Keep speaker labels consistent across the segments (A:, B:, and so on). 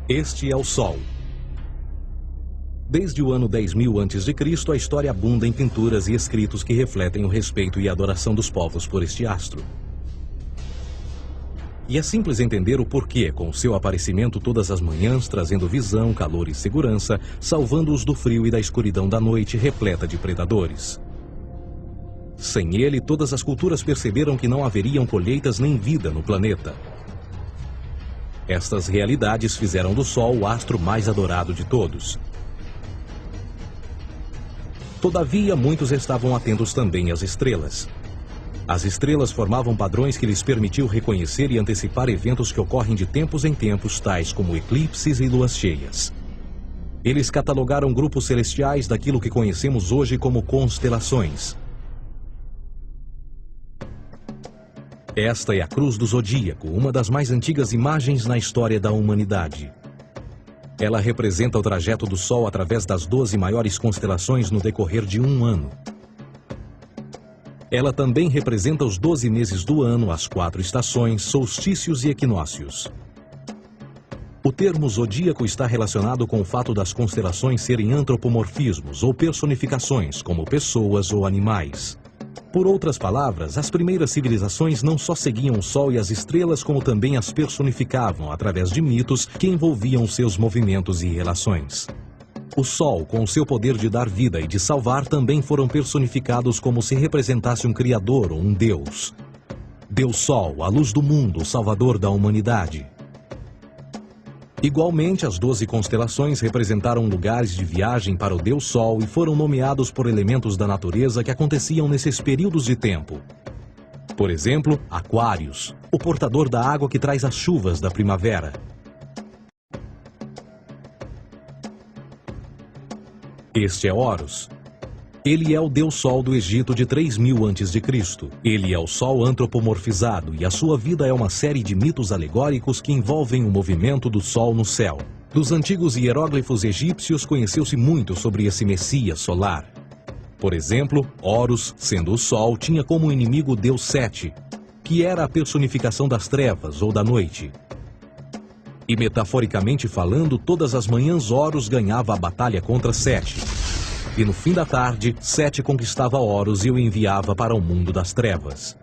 A: Este é o Sol. Desde o ano 10.000 a.C., a história abunda em pinturas e escritos que refletem o respeito e a adoração dos povos por este astro. E é simples entender o porquê, com o seu aparecimento todas as manhãs, trazendo visão, calor e segurança, salvando-os do frio e da escuridão da noite repleta de predadores. Sem ele, todas as culturas perceberam que não haveriam colheitas nem vida no planeta. Estas realidades fizeram do Sol o astro mais adorado de todos. Todavia, muitos estavam atentos também às estrelas. As estrelas formavam padrões que lhes permitiam reconhecer e antecipar eventos que ocorrem de tempos em tempos, tais como eclipses e luas cheias. Eles catalogaram grupos celestiais daquilo que conhecemos hoje como constelações. Esta é a Cruz do Zodíaco, uma das mais antigas imagens na história da humanidade. Ela representa o trajeto do Sol através das 12 maiores constelações no decorrer de um ano. Ela também representa os 12 meses do ano, as 4 estações, solstícios e equinócios. O termo zodíaco está relacionado com o fato das constelações serem antropomorfismos ou personificações, como pessoas ou animais. Por outras palavras, as primeiras civilizações não só seguiam o Sol e as estrelas, como também as personificavam através de mitos que envolviam seus movimentos e relações. O Sol, com o seu poder de dar vida e de salvar, também foram personificados como se representasse um criador ou um deus. Deus Sol, a luz do mundo, o salvador da humanidade. Igualmente, as 12 constelações representaram lugares de viagem para o Deus Sol e foram nomeados por elementos da natureza que aconteciam nesses períodos de tempo. Por exemplo, Aquários, o portador da água que traz as chuvas da primavera. Este é Horus. Ele é o Deus Sol do Egito de 3.000 a.C. Ele é o Sol antropomorfizado e a sua vida é uma série de mitos alegóricos que envolvem o movimento do Sol no céu. Dos antigos hieróglifos egípcios conheceu-se muito sobre esse Messias solar. Por exemplo, Horus, sendo o Sol, tinha como inimigo o Deus Sete, que era a personificação das trevas ou da noite. E metaforicamente falando, todas as manhãs Horus ganhava a batalha contra Sete. E no fim da tarde, Sete conquistava Horus e o enviava para o mundo das trevas.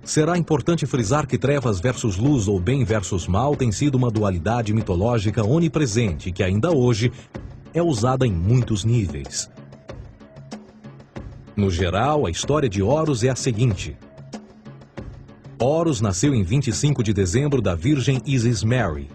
A: Será importante frisar que trevas versus luz ou bem versus mal tem sido uma dualidade mitológica onipresente que ainda hoje é usada em muitos níveis. No geral, a história de Horus é a seguinte. Horus nasceu em 25 de dezembro da Virgem Isis Mary.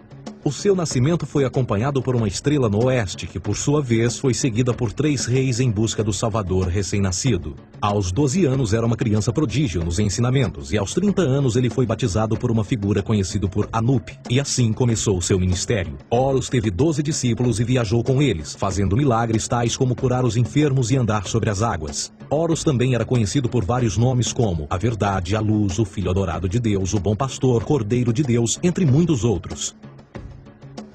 A: O seu nascimento foi acompanhado por uma estrela no oeste, que por sua vez foi seguida por 3 reis em busca do Salvador recém-nascido. Aos 12 anos era uma criança prodígio nos ensinamentos, e aos 30 anos ele foi batizado por uma figura conhecida por Anup, e assim começou o seu ministério. Horus teve 12 discípulos e viajou com eles, fazendo milagres tais como curar os enfermos e andar sobre as águas. Horus também era conhecido por vários nomes como a Verdade, a Luz, o Filho Adorado de Deus, o Bom Pastor, Cordeiro de Deus, entre muitos outros.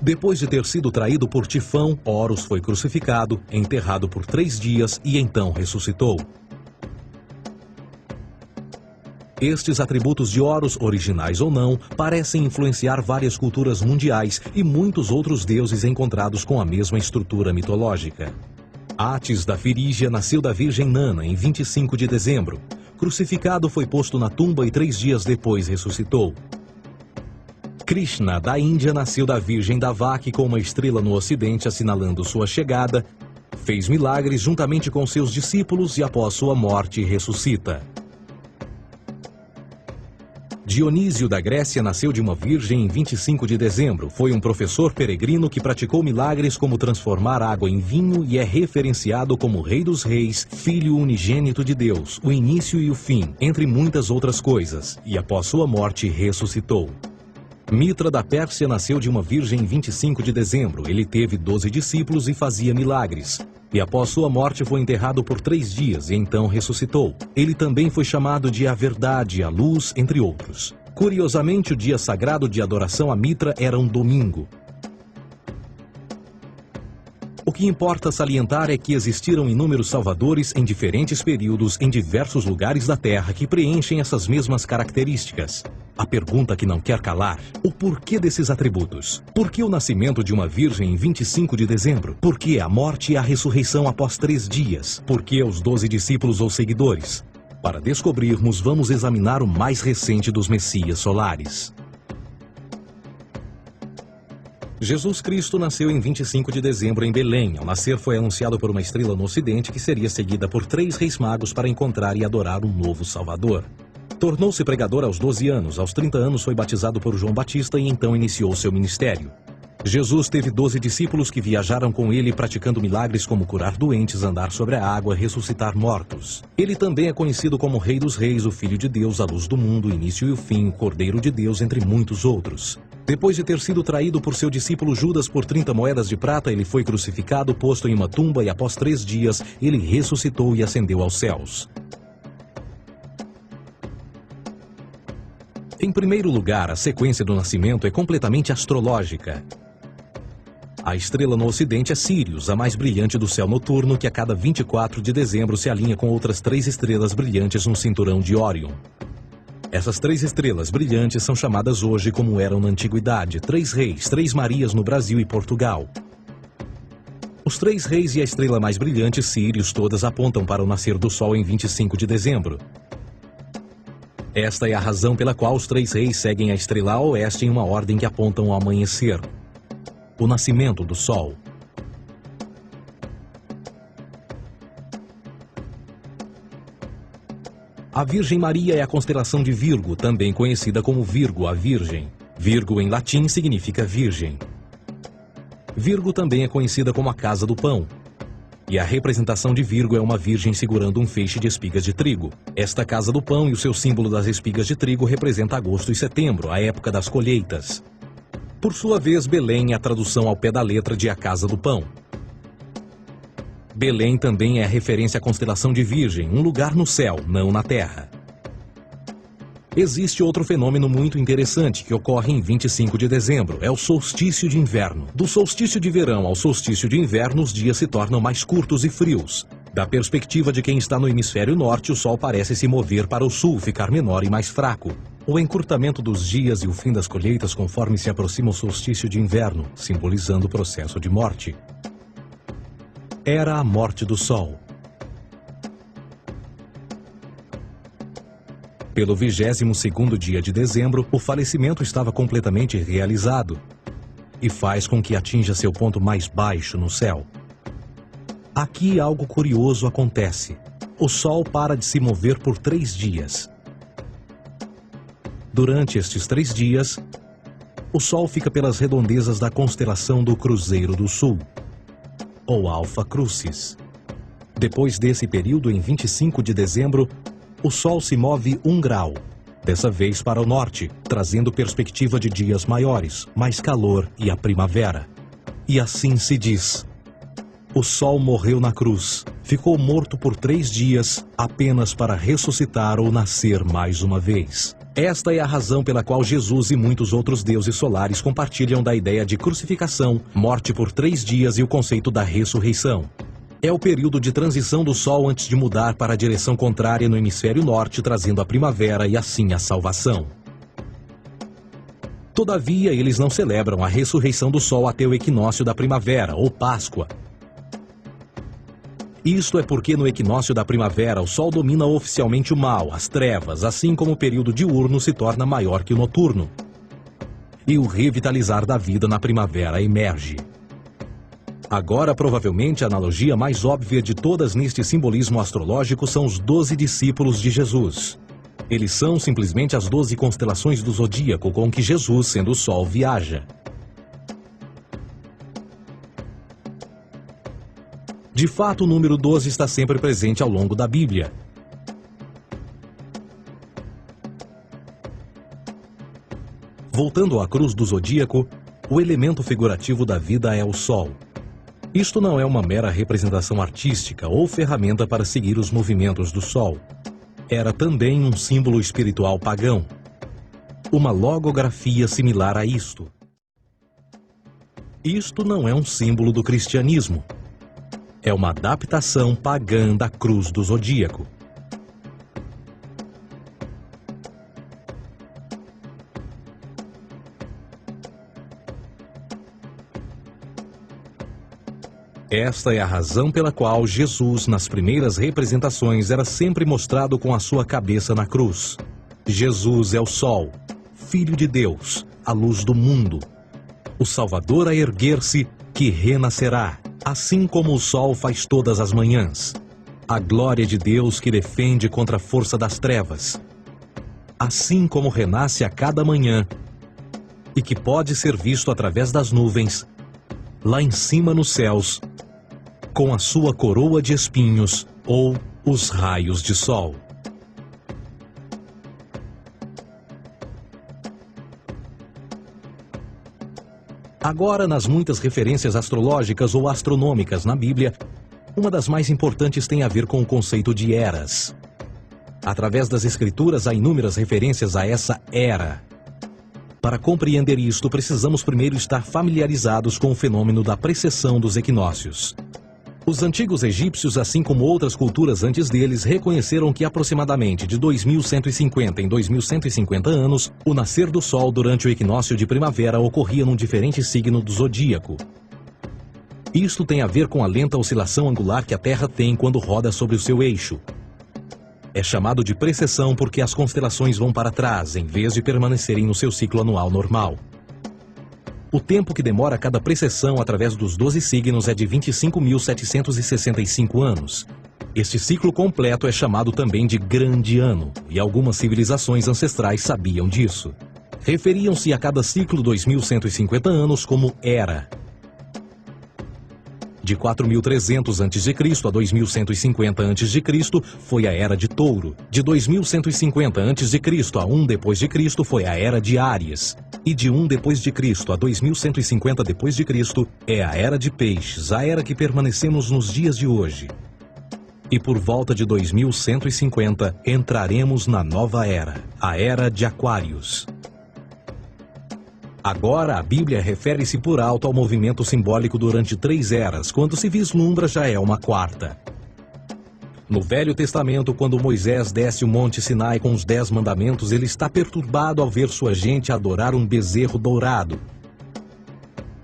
A: Depois de ter sido traído por Tifão, Horus foi crucificado, enterrado por 3 dias e então ressuscitou. Estes atributos de Horus, originais ou não, parecem influenciar várias culturas mundiais e muitos outros deuses encontrados com a mesma estrutura mitológica. Atis da Firígia nasceu da Virgem Nana em 25 de dezembro. Crucificado, foi posto na tumba e 3 dias depois ressuscitou. Krishna, da Índia, nasceu da Virgem Davaki com uma estrela no ocidente assinalando sua chegada, fez milagres juntamente com seus discípulos e após sua morte ressuscita. Dionísio da Grécia nasceu de uma virgem em 25 de dezembro. Foi um professor peregrino que praticou milagres como transformar água em vinho e é referenciado como Rei dos Reis, Filho unigênito de Deus, o início e o fim, entre muitas outras coisas, e após sua morte ressuscitou. Mitra da Pérsia nasceu de uma virgem em 25 de dezembro. Ele teve 12 discípulos e fazia milagres. E após sua morte foi enterrado por 3 dias e então ressuscitou. Ele também foi chamado de a Verdade, a Luz, entre outros. Curiosamente, o dia sagrado de adoração a Mitra era um domingo. O que importa salientar é que existiram inúmeros salvadores em diferentes períodos em diversos lugares da Terra que preenchem essas mesmas características. A pergunta que não quer calar: o porquê desses atributos? Por que o nascimento de uma virgem em 25 de dezembro? Por que a morte e a ressurreição após 3 dias? Por que os 12 discípulos ou seguidores? Para descobrirmos, vamos examinar o mais recente dos Messias solares. Jesus Cristo nasceu em 25 de dezembro em Belém. Ao nascer, foi anunciado por uma estrela no ocidente que seria seguida por 3 reis magos para encontrar e adorar um novo Salvador. Tornou-se pregador aos 12 anos. Aos 30 anos foi batizado por João Batista e então iniciou seu ministério. Jesus teve 12 discípulos que viajaram com ele praticando milagres como curar doentes, andar sobre a água, ressuscitar mortos. Ele também é conhecido como Rei dos Reis, o Filho de Deus, a luz do mundo, o início e o fim, o Cordeiro de Deus, entre muitos outros. Depois de ter sido traído por seu discípulo Judas por 30 moedas de prata, ele foi crucificado, posto em uma tumba e após 3 dias ele ressuscitou e ascendeu aos céus. Em primeiro lugar, a sequência do nascimento é completamente astrológica. A estrela no ocidente é Sírius, a mais brilhante do céu noturno, que a cada 24 de dezembro se alinha com outras 3 estrelas brilhantes no cinturão de Órion. Essas 3 estrelas brilhantes são chamadas hoje, como eram na antiguidade, 3 reis, 3 Marias no Brasil e Portugal. Os 3 reis e a estrela mais brilhante, Sírius, todas apontam para o nascer do Sol em 25 de dezembro. Esta é a razão pela qual os 3 reis seguem a estrela a oeste em uma ordem que apontam ao amanhecer. O nascimento do Sol. A Virgem Maria é a constelação de Virgo, também conhecida como Virgo, a Virgem. Virgo em latim significa virgem. Virgo também é conhecida como a casa do pão. E a representação de Virgo é uma virgem segurando um feixe de espigas de trigo. Esta casa do pão e o seu símbolo das espigas de trigo representa agosto e setembro, a época das colheitas. Por sua vez, Belém é a tradução ao pé da letra de a casa do pão. Belém também é a referência à constelação de Virgem, um lugar no céu, não na terra. Existe outro fenômeno muito interessante que ocorre em 25 de dezembro, é o solstício de inverno. Do solstício de verão ao solstício de inverno, os dias se tornam mais curtos e frios. Da perspectiva de quem está no hemisfério norte, o Sol parece se mover para o sul, ficar menor e mais fraco. O encurtamento dos dias e o fim das colheitas conforme se aproxima o solstício de inverno, simbolizando o processo de morte. Era a morte do Sol. Pelo 22º dia de dezembro, o falecimento estava completamente realizado e faz com que atinja seu ponto mais baixo no céu. Aqui algo curioso acontece. O Sol para de se mover por 3 dias. Durante estes 3 dias, o Sol fica pelas redondezas da constelação do Cruzeiro do Sul, ou Alfa Crucis. Depois desse período, em 25 de dezembro, o Sol se move 1 grau, dessa vez para o norte, trazendo perspectiva de dias maiores, mais calor e a primavera. E assim se diz: o Sol morreu na cruz, ficou morto por 3 dias, apenas para ressuscitar ou nascer mais uma vez. Esta é a razão pela qual Jesus e muitos outros deuses solares compartilham da ideia de crucificação, morte por 3 dias e o conceito da ressurreição. É o período de transição do Sol antes de mudar para a direção contrária no hemisfério norte, trazendo a primavera e assim a salvação. Todavia, eles não celebram a ressurreição do Sol até o equinócio da primavera, ou Páscoa. Isto é porque no equinócio da primavera o Sol domina oficialmente o mal, as trevas, assim como o período diurno se torna maior que o noturno. E o revitalizar da vida na primavera emerge. Agora, provavelmente, a analogia mais óbvia de todas neste simbolismo astrológico são os 12 discípulos de Jesus. Eles são simplesmente as 12 constelações do zodíaco com que Jesus, sendo o Sol, viaja. De fato, o número 12 está sempre presente ao longo da Bíblia. Voltando à cruz do zodíaco, o elemento figurativo da vida é o Sol. Isto não é uma mera representação artística ou ferramenta para seguir os movimentos do Sol. Era também um símbolo espiritual pagão. Uma logografia similar a isto. Isto não é um símbolo do cristianismo. É uma adaptação pagã da cruz do zodíaco. Esta é a razão pela qual Jesus, nas primeiras representações, era sempre mostrado com a sua cabeça na cruz. Jesus é o Sol, Filho de Deus, a luz do mundo. O Salvador a erguer-se, que renascerá, assim como o sol faz todas as manhãs. A glória de Deus que defende contra a força das trevas. Assim como renasce a cada manhã, e que pode ser visto através das nuvens, lá em cima nos céus, com a sua coroa de espinhos ou os raios de sol. Agora, nas muitas referências astrológicas ou astronômicas na Bíblia, uma das mais importantes tem a ver com o conceito de eras. Através das Escrituras há inúmeras referências a essa era. Para compreender isto, precisamos primeiro estar familiarizados com o fenômeno da precessão dos equinócios. Os antigos egípcios, assim como outras culturas antes deles, reconheceram que aproximadamente de 2150 em 2150 anos, o nascer do Sol durante o equinócio de primavera ocorria num diferente signo do zodíaco. Isto tem a ver com a lenta oscilação angular que a Terra tem quando roda sobre o seu eixo. É chamado de precessão porque as constelações vão para trás, em vez de permanecerem no seu ciclo anual normal. O tempo que demora cada precessão através dos 12 signos é de 25.765 anos. Este ciclo completo é chamado também de Grande Ano, e algumas civilizações ancestrais sabiam disso. Referiam-se a cada ciclo 2.150 anos como Era. De 4.300 a.C. a 2.150 a.C. foi a Era de Touro. De 2.150 a.C. a 1 d.C. foi a Era de Áries. E de 1 d.C. a 2.150 d.C. é a Era de Peixes, a era que permanecemos nos dias de hoje. E por volta de 2150 entraremos na nova era, a Era de Aquários. Agora, a Bíblia refere-se por alto ao movimento simbólico durante 3 eras, quando se vislumbra já é uma quarta. No Velho Testamento, quando Moisés desce o Monte Sinai com os 10 mandamentos, ele está perturbado ao ver sua gente adorar um bezerro dourado.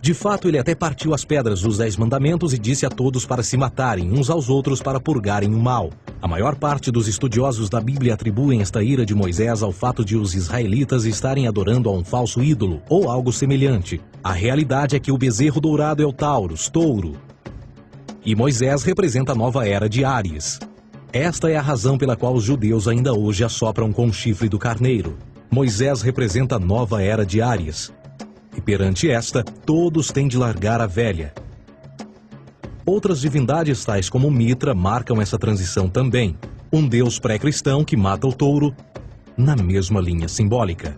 A: De fato, ele até partiu as pedras dos 10 mandamentos e disse a todos para se matarem uns aos outros para purgarem o mal. A maior parte dos estudiosos da Bíblia atribuem esta ira de Moisés ao fato de os israelitas estarem adorando a um falso ídolo, ou algo semelhante. A realidade é que o bezerro dourado é o Taurus, touro. E Moisés representa a nova era de Áries. Esta é a razão pela qual os judeus ainda hoje assopram com o chifre do carneiro. Moisés representa a nova era de Áries. E perante esta, todos têm de largar a velha. Outras divindades, tais como Mitra, marcam essa transição também. Um deus pré-cristão que mata o touro, na mesma linha simbólica.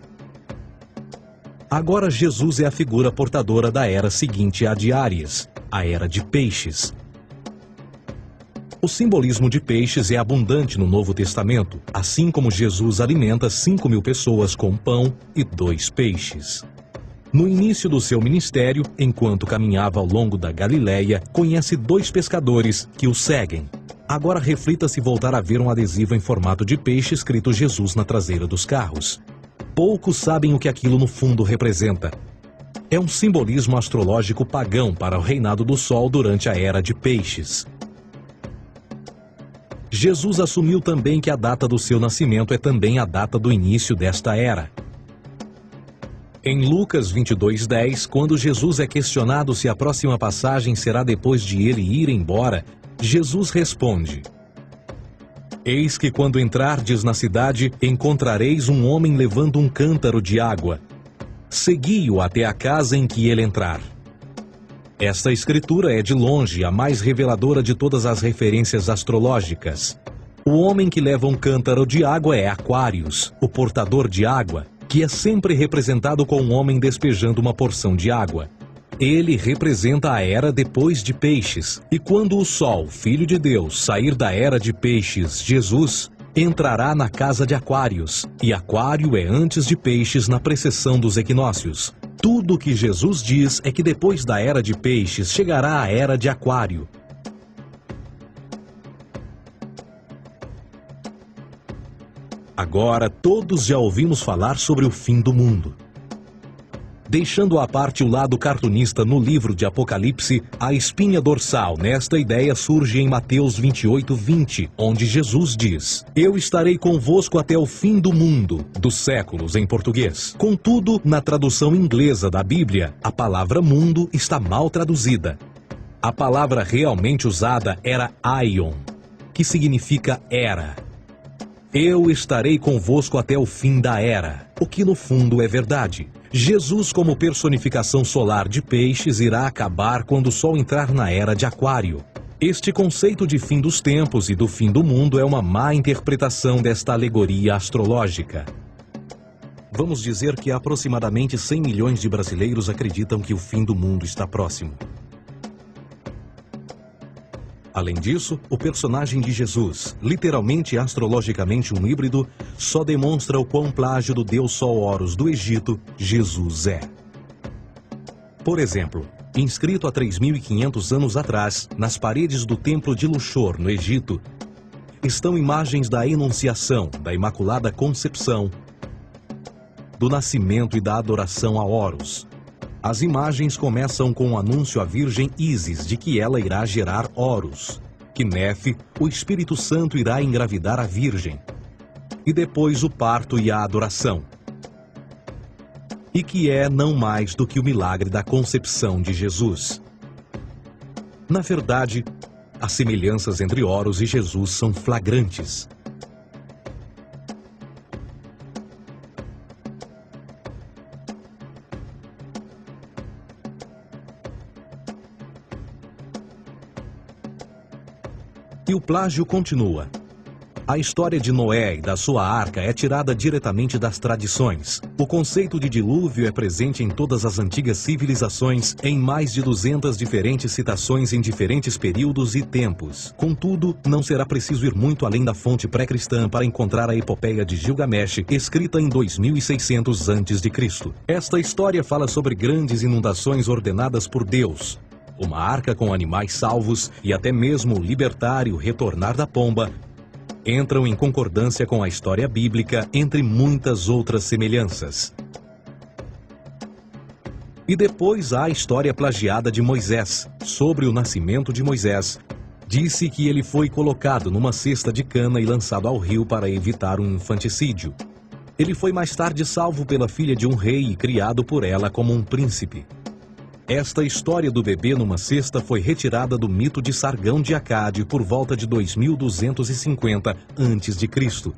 A: Agora Jesus é a figura portadora da era seguinte à de Áries, a Era de Peixes. O simbolismo de peixes é abundante no Novo Testamento, assim como Jesus alimenta 5.000 pessoas com pão e 2 peixes. No início do seu ministério, enquanto caminhava ao longo da Galileia, conhece 2 pescadores que o seguem. Agora reflita-se voltar a ver um adesivo em formato de peixe escrito Jesus na traseira dos carros. Poucos sabem o que aquilo no fundo representa. É um simbolismo astrológico pagão para o reinado do Sol durante a Era de Peixes. Jesus assumiu também que a data do seu nascimento é também a data do início desta era. Em Lucas 22:10, quando Jesus é questionado se a próxima passagem será depois de ele ir embora, Jesus responde: Eis que quando entrardes na cidade, encontrareis um homem levando um cântaro de água. Segui-o até a casa em que ele entrar. Esta escritura é de longe a mais reveladora de todas as referências astrológicas. O homem que leva um cântaro de água é Aquários, o portador de água, que é sempre representado com um homem despejando uma porção de água. Ele representa a era depois de Peixes, e quando o Sol, Filho de Deus, sair da era de Peixes, Jesus, entrará na casa de Aquários, e Aquário é antes de Peixes na precessão dos equinócios. Tudo o que Jesus diz é que depois da era de Peixes chegará a era de Aquário. Agora todos já ouvimos falar sobre o fim do mundo. Deixando à parte o lado cartunista no livro de Apocalipse, a espinha dorsal nesta ideia surge em Mateus 28:20, onde Jesus diz: Eu estarei convosco até o fim do mundo, dos séculos em português. Contudo, na tradução inglesa da Bíblia, a palavra mundo está mal traduzida. A palavra realmente usada era aion, que significa era. Eu estarei convosco até o fim da era, o que no fundo é verdade. Jesus, como personificação solar de peixes, irá acabar quando o Sol entrar na era de Aquário. Este conceito de fim dos tempos e do fim do mundo é uma má interpretação desta alegoria astrológica. Vamos dizer que aproximadamente 100 milhões de brasileiros acreditam que o fim do mundo está próximo. Além disso, o personagem de Jesus, literalmente e astrologicamente um híbrido, só demonstra o quão plágio do deus Sol Horus do Egito, Jesus é. Por exemplo, inscrito há 3.500 anos atrás, nas paredes do templo de Luxor, no Egito, estão imagens da Enunciação, da Imaculada Concepção, do nascimento e da adoração a Horus. As imagens começam com o anúncio à Virgem Ísis de que ela irá gerar Horus, que Nefe, o Espírito Santo, irá engravidar a Virgem, e depois o parto e a adoração, e que é não mais do que o milagre da concepção de Jesus. Na verdade, as semelhanças entre Horus e Jesus são flagrantes. E o plágio continua. A história de Noé e da sua arca é tirada diretamente das tradições. O conceito de dilúvio é presente em todas as antigas civilizações, em mais de 200 diferentes citações em diferentes períodos e tempos. Contudo, não será preciso ir muito além da fonte pré-cristã para encontrar a epopeia de Gilgamesh, escrita em 2600 a.C. Esta história fala sobre grandes inundações ordenadas por Deus, uma arca com animais salvos e até mesmo o libertário retornar da pomba, entram em concordância com a história bíblica, entre muitas outras semelhanças. E depois há a história plagiada de Moisés. Sobre o nascimento de Moisés, disse que ele foi colocado numa cesta de cana e lançado ao rio para evitar um infanticídio. Ele foi mais tarde salvo pela filha de um rei e criado por ela como um príncipe. Esta história do bebê numa cesta foi retirada do mito de Sargão de Acade por volta de 2250 a.C.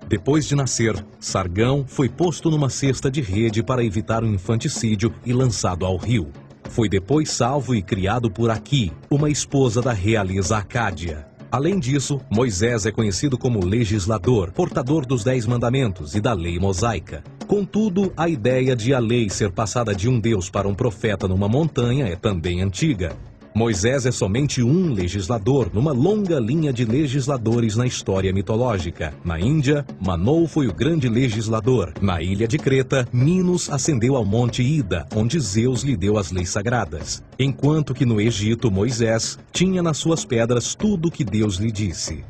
A: Depois de nascer, Sargão foi posto numa cesta de rede para evitar um infanticídio e lançado ao rio. Foi depois salvo e criado por Aqui, uma esposa da realeza Acádia. Além disso, Moisés é conhecido como legislador, portador dos 10 mandamentos e da lei mosaica. Contudo, a ideia de a lei ser passada de um deus para um profeta numa montanha é também antiga. Moisés é somente um legislador numa longa linha de legisladores na história mitológica. Na Índia, Manou foi o grande legislador. Na ilha de Creta, Minos ascendeu ao monte Ida, onde Zeus lhe deu as leis sagradas. Enquanto que no Egito, Moisés tinha nas suas pedras tudo o que Deus lhe disse.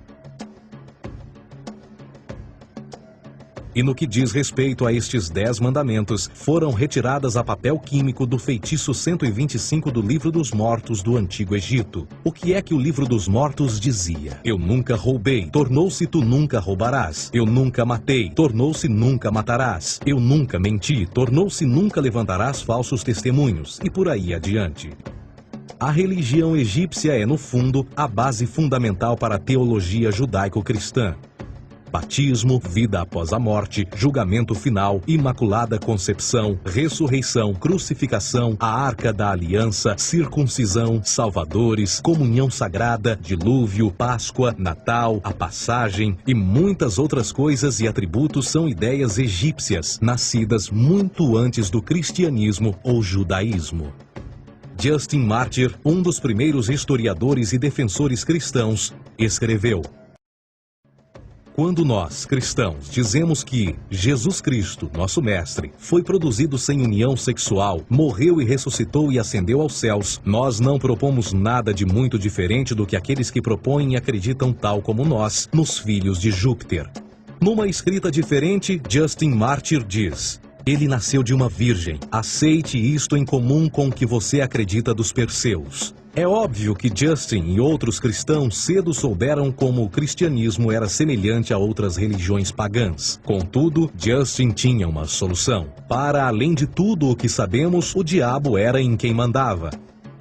A: E no que diz respeito a estes 10 mandamentos, foram retiradas a papel químico do feitiço 125 do Livro dos Mortos do Antigo Egito. O que é que o Livro dos Mortos dizia? Eu nunca roubei, tornou-se tu nunca roubarás. Eu nunca matei, tornou-se nunca matarás. Eu nunca menti, tornou-se nunca levantarás falsos testemunhos. E por aí adiante. A religião egípcia é, no fundo, a base fundamental para a teologia judaico-cristã. Batismo, vida após a morte, julgamento final, imaculada concepção, ressurreição, crucificação, a arca da aliança, circuncisão, salvadores, comunhão sagrada, dilúvio, Páscoa, Natal, a passagem e muitas outras coisas e atributos são ideias egípcias, nascidas muito antes do cristianismo ou judaísmo. Justin Martyr, um dos primeiros historiadores e defensores cristãos, escreveu: quando nós, cristãos, dizemos que Jesus Cristo, nosso Mestre, foi produzido sem união sexual, morreu e ressuscitou e ascendeu aos céus, nós não propomos nada de muito diferente do que aqueles que propõem e acreditam tal como nós, nos filhos de Júpiter. Numa escrita diferente, Justin Martyr diz: Ele nasceu de uma virgem. Aceite isto em comum com o que você acredita dos Perseus. É óbvio que Justin e outros cristãos cedo souberam como o cristianismo era semelhante a outras religiões pagãs. Contudo, Justin tinha uma solução. Para além de tudo o que sabemos, o diabo era em quem mandava.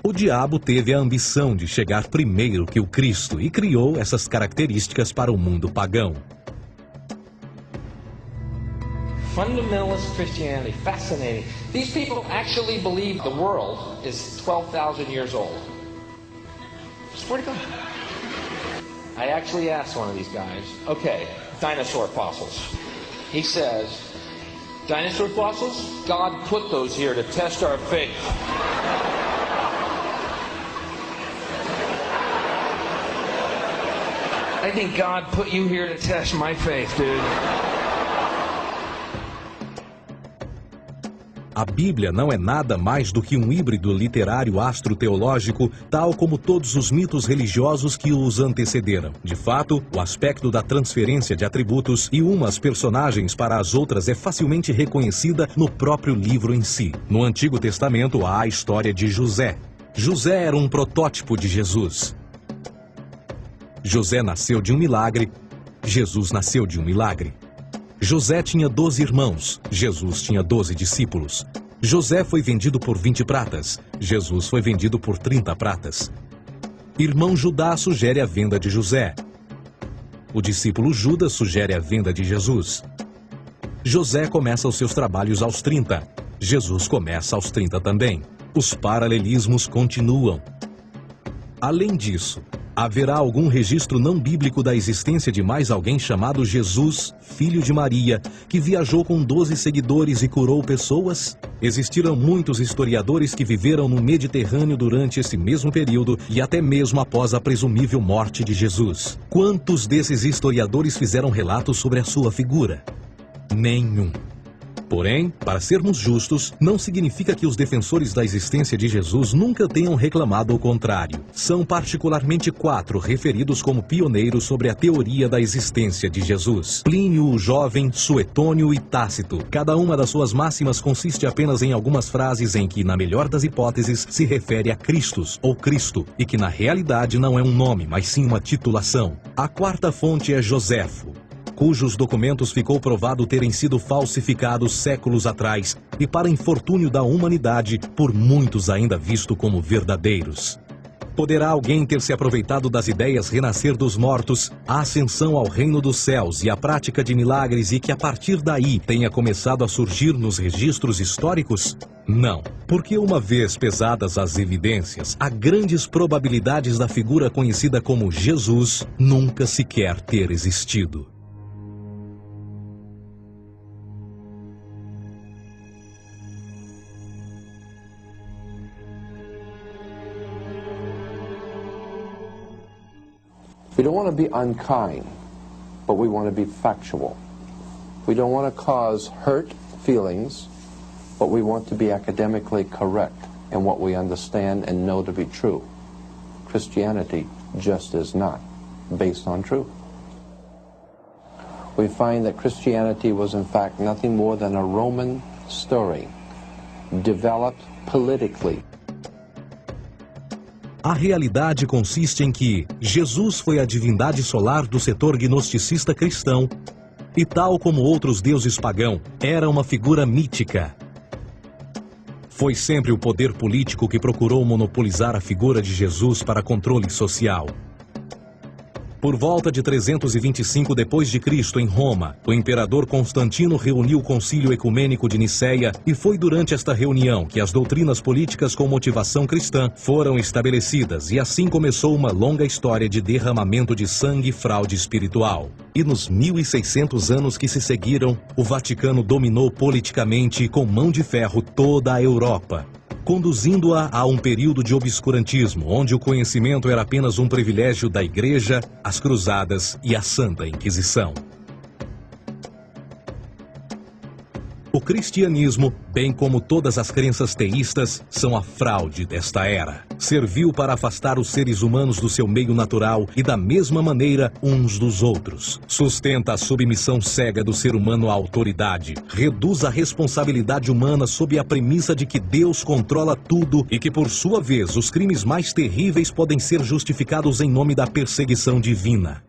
A: O diabo teve a ambição de chegar primeiro que o Cristo e criou essas características para o mundo pagão.
B: Fundamentalist Christianity, fascinating. These people actually believe the world is 12,000 years old. Swear to God. I actually asked one of these guys, okay, dinosaur fossils. He says, dinosaur fossils? God put those here to test our faith. I think God put you here to test my faith, dude.
A: A Bíblia não é nada mais do que um híbrido literário astroteológico, tal como todos os mitos religiosos que os antecederam. De fato, o aspecto da transferência de atributos e umas personagens para as outras é facilmente reconhecida no próprio livro em si. No Antigo Testamento há a história de José. José era um protótipo de Jesus. José nasceu de um milagre, Jesus nasceu de um milagre. José tinha 12 irmãos, Jesus tinha 12 discípulos. José foi vendido por 20 pratas, Jesus foi vendido por 30 pratas. Irmão Judá sugere a venda de José. O discípulo Judas sugere a venda de Jesus. José começa os seus trabalhos aos 30, Jesus começa aos 30 também. Os paralelismos continuam. Além disso, haverá algum registro não bíblico da existência de mais alguém chamado Jesus, filho de Maria, que viajou com 12 seguidores e curou pessoas? Existiram muitos historiadores que viveram no Mediterrâneo durante esse mesmo período e até mesmo após a presumível morte de Jesus. Quantos desses historiadores fizeram relatos sobre a sua figura? Nenhum. Porém, para sermos justos, não significa que os defensores da existência de Jesus nunca tenham reclamado o contrário. São particularmente 4 referidos como pioneiros sobre a teoria da existência de Jesus: Plínio o Jovem, Suetônio e Tácito. Cada uma das suas máximas consiste apenas em algumas frases em que, na melhor das hipóteses, se refere a Christus ou Cristo, e que na realidade não é um nome, mas sim uma titulação. A 4ª fonte é Joséfo, cujos documentos ficou provado terem sido falsificados séculos atrás e, para infortúnio da humanidade, por muitos ainda visto como verdadeiros. Poderá alguém ter se aproveitado das ideias renascer dos mortos, a ascensão ao reino dos céus e a prática de milagres e que a partir daí tenha começado a surgir nos registros históricos? Não, porque uma vez pesadas as evidências, há grandes probabilidades da figura conhecida como Jesus nunca sequer ter existido.
C: We don't want to be unkind, but we want to be factual. We don't want to cause hurt feelings, but we want to be academically correct in what we understand and know to be true. Christianity just is not based on truth. We find that Christianity was in fact nothing more than a Roman story, developed politically.
A: A realidade consiste em que Jesus foi a divindade solar do setor gnosticista cristão e, tal como outros deuses pagãos, era uma figura mítica. Foi sempre o poder político que procurou monopolizar a figura de Jesus para controle social. Por volta de 325 d.C., em Roma, o imperador Constantino reuniu o Concílio Ecumênico de Nicéia e foi durante esta reunião que as doutrinas políticas com motivação cristã foram estabelecidas e assim começou uma longa história de derramamento de sangue e fraude espiritual. E nos 1600 anos que se seguiram, o Vaticano dominou politicamente e com mão de ferro toda a Europa, conduzindo-a a um período de obscurantismo, onde o conhecimento era apenas um privilégio da Igreja, as Cruzadas e a Santa Inquisição. O cristianismo, bem como todas as crenças teístas, são a fraude desta era. Serviu para afastar os seres humanos do seu meio natural e da mesma maneira uns dos outros. Sustenta a submissão cega do ser humano à autoridade. Reduz a responsabilidade humana sob a premissa de que Deus controla tudo e que, por sua vez, os crimes mais terríveis podem ser justificados em nome da perseguição divina.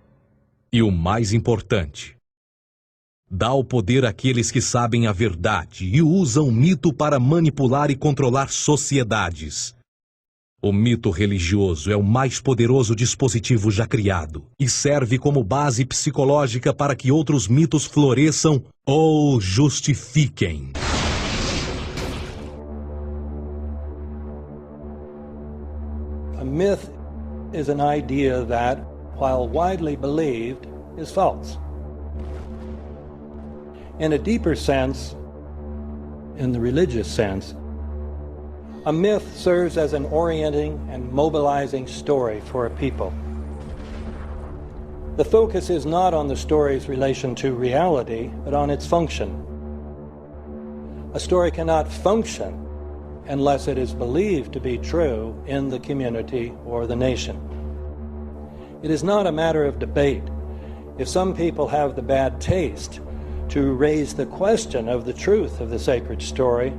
A: E o mais importante, dá o poder àqueles que sabem a verdade e usam o mito para manipular e controlar sociedades. O mito religioso é o mais poderoso dispositivo já criado e serve como base psicológica para que outros mitos floresçam ou justifiquem.
D: A myth is an idea that, while widely believed, is false. In a deeper sense, in the religious sense, a myth serves as an orienting and mobilizing story for a people. The focus is not on the story's relation to reality, but on its function. A story cannot function unless it is believed to be true in the community or the nation. It is not a matter of debate. If some people have the bad taste to raise the question of the truth of the sacred story,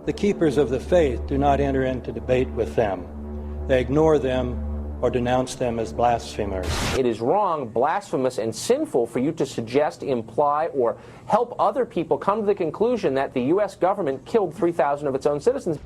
D: the keepers of the faith do not enter into debate with them. They ignore them or denounce them as blasphemers.
E: It is wrong, blasphemous, and sinful for you to suggest, imply, or help other people come to the conclusion that the U.S. government killed 3,000 of its own citizens.